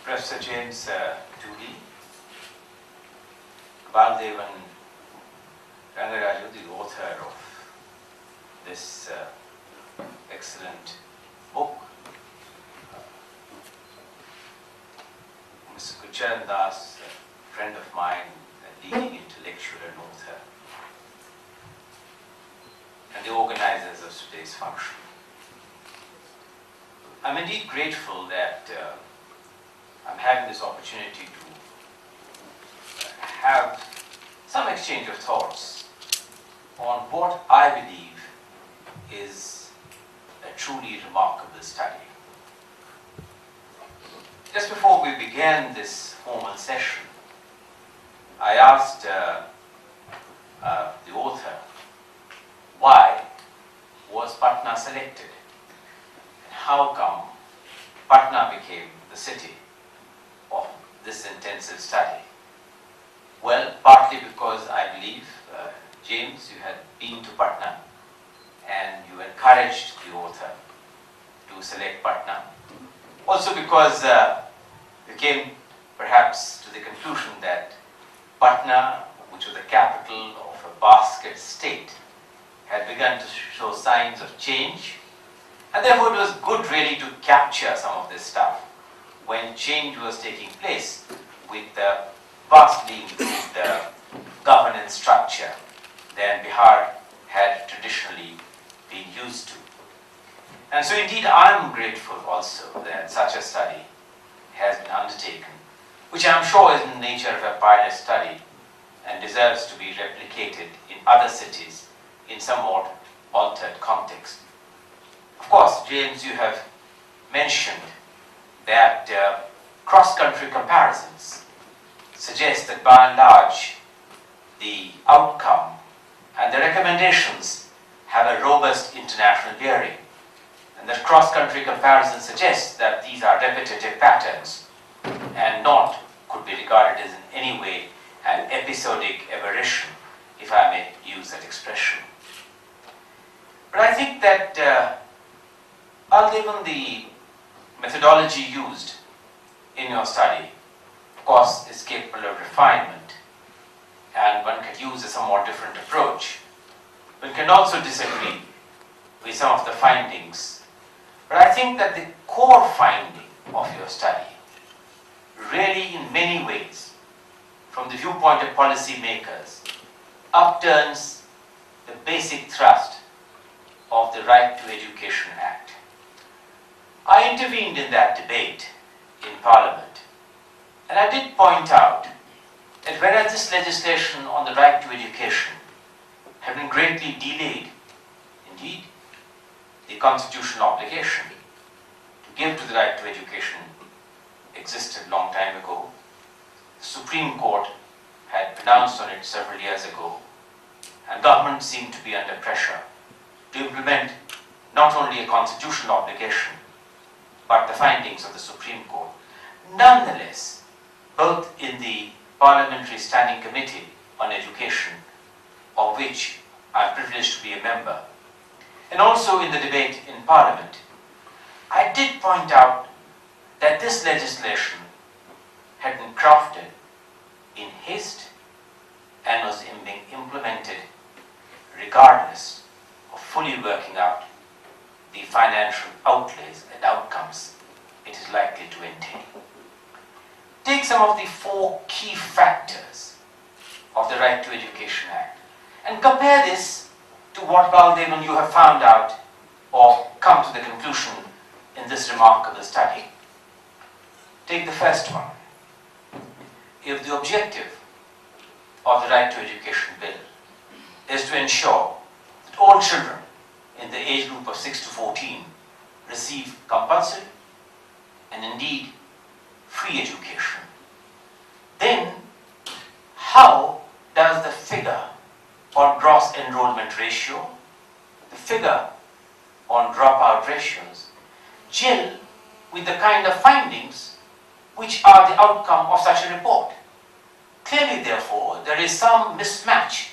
Professor James Dooley, Baldevan Rangaraju, the author of this excellent book, Mr. Kucharan Das, a friend of mine, a leading intellectual and author, and the organizers of today's function. I'm indeed grateful that I'm having this opportunity to have some exchange of thoughts on what I believe is a truly remarkable study. Just before we began this formal session, I asked the author, why was Patna selected? And how come Patna became the city of this intensive study? Well, partly because I believe, James, you had been to Patna and you encouraged the author to select Patna. Also because you came perhaps to the conclusion that Patna, which was the capital of a basket state, had begun to show signs of change, and therefore it was good really to capture some of this stuff when change was taking place with the vastly improved governance structure than Bihar had traditionally been used to. And so indeed I am grateful also that such a study has been undertaken, which I am sure is in the nature of a pilot study and deserves to be replicated in other cities in somewhat altered context. Of course, James, you have mentioned that cross-country comparisons suggest that by and large the outcome and the recommendations have a robust international bearing, and that cross-country comparisons suggest that these are repetitive patterns and not could be regarded as in any way an episodic aberration, if I may use that expression. But I think that given the methodology used in your study, of course, is capable of refinement, and one could use a somewhat different approach. One can also disagree with some of the findings, but I think that the core finding of your study really in many ways, from the viewpoint of policymakers, upturns the basic thrust of the Right to Education Act. I intervened in that debate in Parliament, and I did point out that whereas this legislation on the right to education had been greatly delayed, indeed, the constitutional obligation to give to the right to education existed a long time ago. The Supreme Court had pronounced on it several years ago, and government seemed to be under pressure to implement not only a constitutional obligation, but the findings of the Supreme Court. Nonetheless, both in the Parliamentary Standing Committee on Education, of which I am privileged to be a member, and also in the debate in Parliament, I did point out that this legislation had been crafted in haste and was being implemented regardless of fully working out the financial outlays and outcomes it is likely to entail. Take some of the 4 key factors of the Right to Education Act and compare this to what Baldevan you have found out or come to the conclusion in this remarkable study. Take the first one. If the objective of the Right to Education Bill is to ensure that all children in the age group of 6 to 14 receive compulsory and indeed free education, then how does the figure on gross enrollment ratio, the figure on dropout ratios, gel with the kind of findings which are the outcome of such a report? Clearly, therefore, there is some mismatch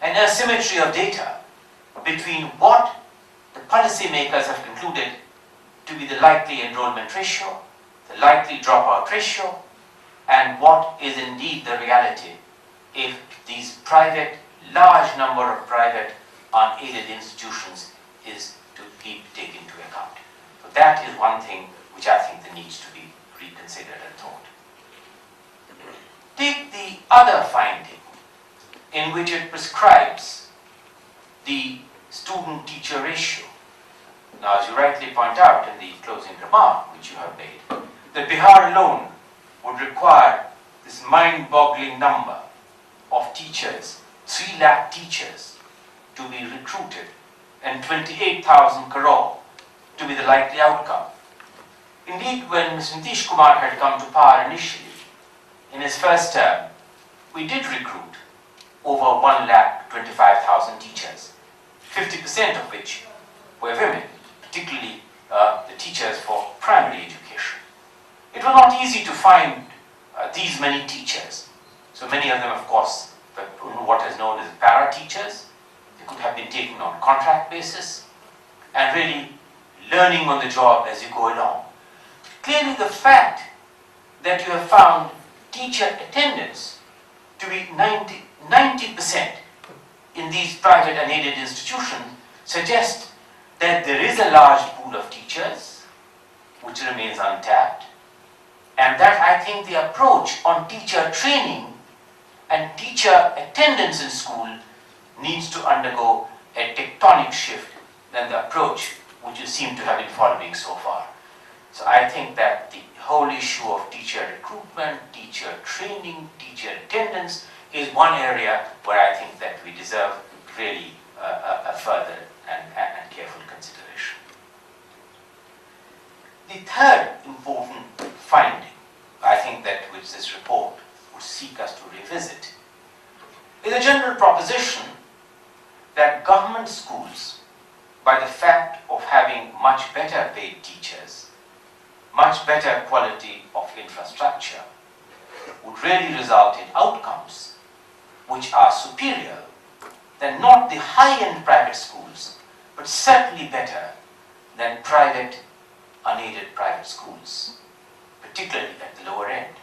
and asymmetry of data between what the policymakers have concluded to be the likely enrollment ratio, the likely dropout ratio, and what is indeed the reality if these large number of private unaided institutions is to be taken into account. So that is one thing which I think that needs to be reconsidered and thought. Take the other finding in which it prescribes the student-teacher ratio. Now, as you rightly point out in the closing remark which you have made, that Bihar alone would require this mind-boggling number of teachers, 3 lakh teachers to be recruited and 28,000 crore to be the likely outcome. Indeed, when Mr. Nitish Kumar had come to power initially, in his first term, we did recruit over 1,25,000 teachers, 50% of which were women, particularly the teachers for primary education. It was not easy to find these many teachers. So many of them, of course, were what is known as para teachers. They could have been taken on contract basis and really learning on the job as you go along. Clearly, the fact that you have found teacher attendance to be 90% in these private and aided institutions suggests that there is a large pool of teachers which remains untapped, and that I think the approach on teacher training and teacher attendance in school needs to undergo a tectonic shift than the approach which you seem to have been following so far. So I think that the whole issue of teacher recruitment, teacher training, teacher attendance is one area where I think that we deserve really a further and careful consideration. The third important finding, I think that which this report would seek us to revisit, is a general proposition that government schools, by the fact of having much better paid teachers, much better quality of infrastructure, would really result in outcomes which are superior than not the high-end private schools, but certainly better than private, unaided private schools, particularly at the lower end.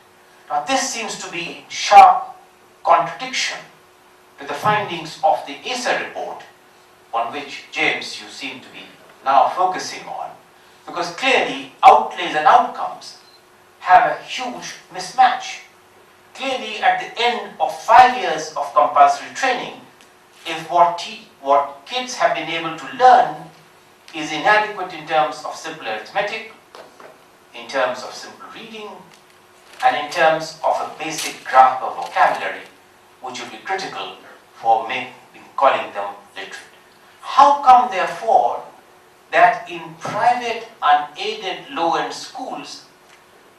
Now, this seems to be in sharp contradiction to the findings of the ASA report, on which, James, you seem to be now focusing on, because clearly outlays and outcomes have a huge mismatch. Clearly, at the end of 5 years of compulsory training, if what kids have been able to learn is inadequate in terms of simple arithmetic, in terms of simple reading, and in terms of a basic grasp of vocabulary, which would be critical for calling them literate. How come, therefore, that in private unaided low-end schools,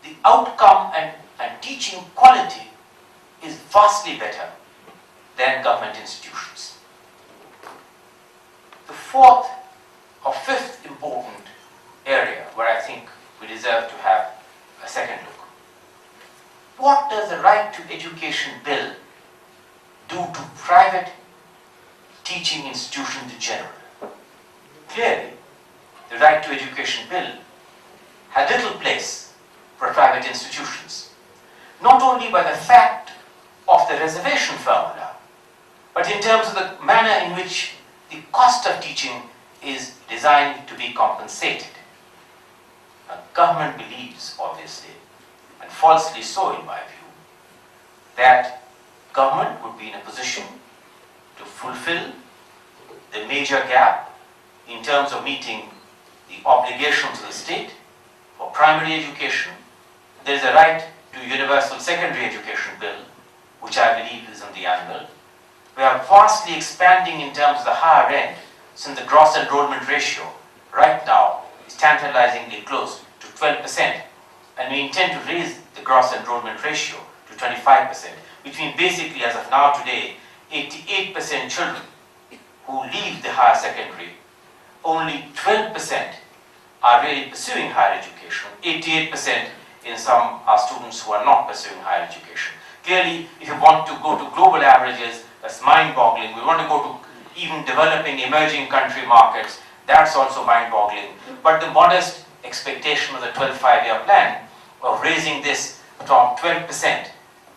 the outcome and teaching quality is vastly better than government institutions? The fourth or fifth important area where I think we deserve to have a second look. What does the Right to Education Bill do to private teaching institutions in general? Clearly, the Right to Education Bill had little place for private institutions, not only by the fact of the reservation formula, but in terms of the manner in which the cost of teaching is designed to be compensated. Now, government believes, obviously, and falsely so in my view, that government would be in a position to fulfill the major gap in terms of meeting the obligations of the state for primary education. There is a right to universal secondary education bill, which I believe is on the anvil. We are vastly expanding in terms of the higher end, since the gross enrollment ratio right now is tantalizingly close to 12%, and we intend to raise the gross enrollment ratio to 25%, which means basically as of now today, 88% children who leave the higher secondary, only 12% are really pursuing higher education. 88% in some are students who are not pursuing higher education. Clearly, if you want to go to global averages, that's mind-boggling. We want to go to even developing emerging country markets, that's also mind-boggling. But the modest expectation of the 12 5-year plan of raising this from 12%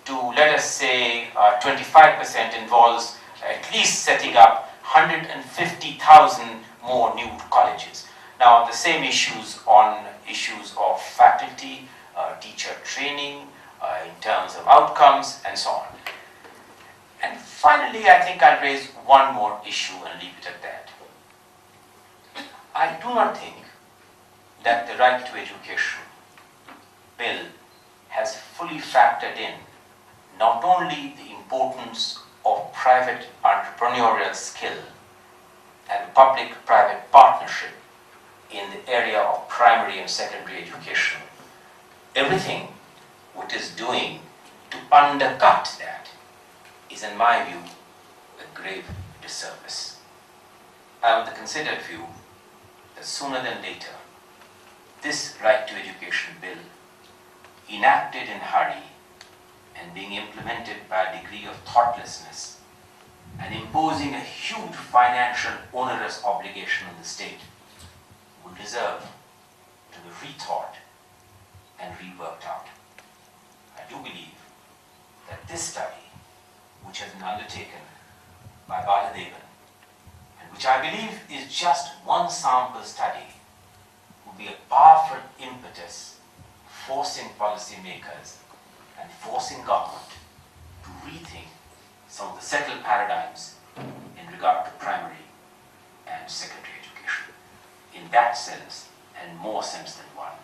to, let us say, 25% involves at least setting up 150,000 more new colleges. Now, the same issues on issues of faculty, teacher training, in terms of outcomes, and so on. And finally, I think I'll raise one more issue and leave it at that. I do not think that the Right to Education bill has fully factored in not only the importance of private entrepreneurial skill and public-private partnership in the area of primary and secondary education, everything what is doing to undercut that is, in my view, a grave disservice. I am of the considered view that sooner than later, this Right to Education bill, enacted in hurry and being implemented by a degree of thoughtlessness and imposing a huge financial onerous obligation on the state, would deserve to be rethought and reworked out. I do believe that this study, which has been undertaken by Baladevan, and which I believe is just one sample study, will be a powerful impetus forcing policymakers and forcing government to rethink some of the settled paradigms in regard to primary and secondary education. In that sense, and more sense than one,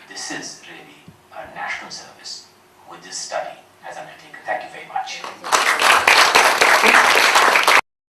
this is really a national service which this study has undertaken. Thank you very much.